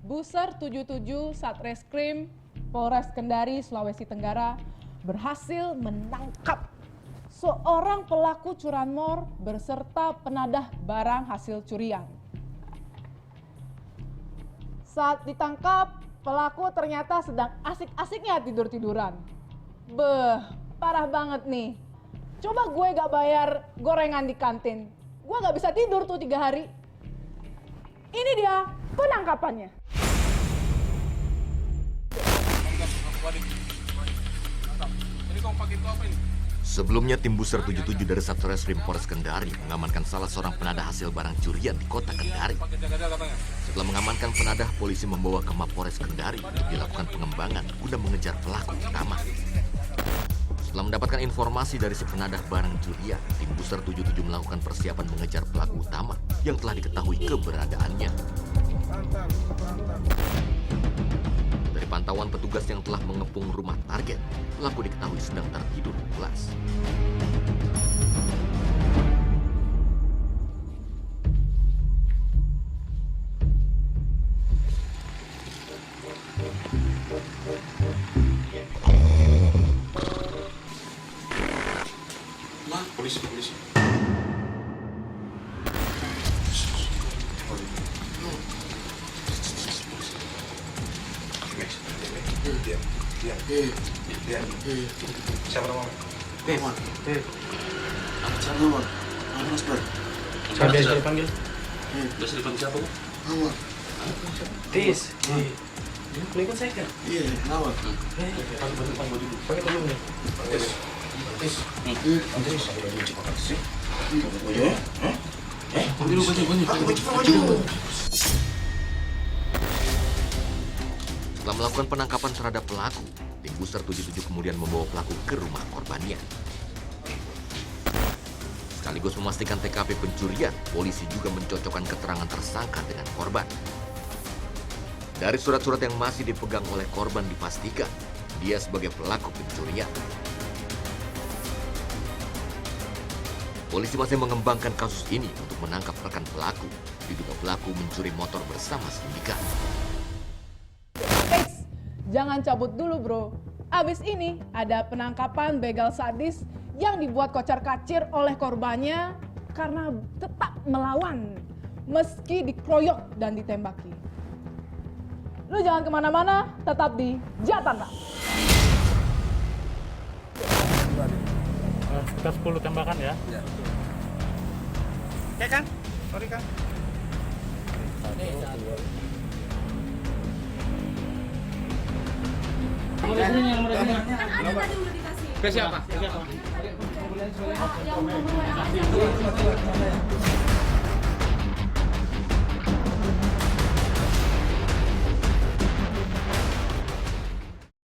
Buser 77 Satreskrim Polres Kendari, Sulawesi Tenggara berhasil menangkap seorang pelaku curanmor beserta penadah barang hasil curian. Saat ditangkap, pelaku ternyata sedang asik-asiknya tidur-tiduran. Beh, parah banget nih. Coba gue gak bayar gorengan di kantin, gue gak bisa tidur tuh 3 hari. Ini dia penangkapannya. Sebelumnya tim Buser 77 dari Satreskrim Polres Kendari mengamankan salah seorang penadah hasil barang curian di kota Kendari. Setelah mengamankan penadah, polisi membawa ke Mapolres Kendari untuk dilakukan pengembangan guna mengejar pelaku utama. Setelah mendapatkan informasi dari si penadah barang curian, tim Buser 77 melakukan persiapan mengejar pelaku utama yang telah diketahui keberadaannya. Dari pantauan petugas yang telah mengepung rumah target, pelaku diketahui sedang tertidur pulas. Polisi. Diam. Siapa nama? Apa cara Wan? Mas Bro. Biasa dipanggil. Biasa dipanggil siapa? Wan. Tis. Boleh ikut saya kan? Iya, kenapa? Pakai baju nih. Tis. Ambil baju. Setelah melakukan penangkapan terhadap pelaku, tim Buser 77 kemudian membawa pelaku ke rumah korbannya. Sekaligus memastikan TKP pencurian, polisi juga mencocokkan keterangan tersangka dengan korban. Dari surat-surat yang masih dipegang oleh korban dipastikan dia sebagai pelaku pencurian. Polisi masih mengembangkan kasus ini untuk menangkap rekan pelaku. Diduga pelaku mencuri motor bersama sindikat. Jangan cabut dulu bro. Abis ini ada penangkapan begal sadis yang dibuat kocar-kacir oleh korbannya karena tetap melawan meski dikeroyok dan ditembaki. Lu jangan kemana-mana, tetap di Jatanda. Sekitar 10 tembakan ya. Ya kan? Sorry kan? Ke siapa?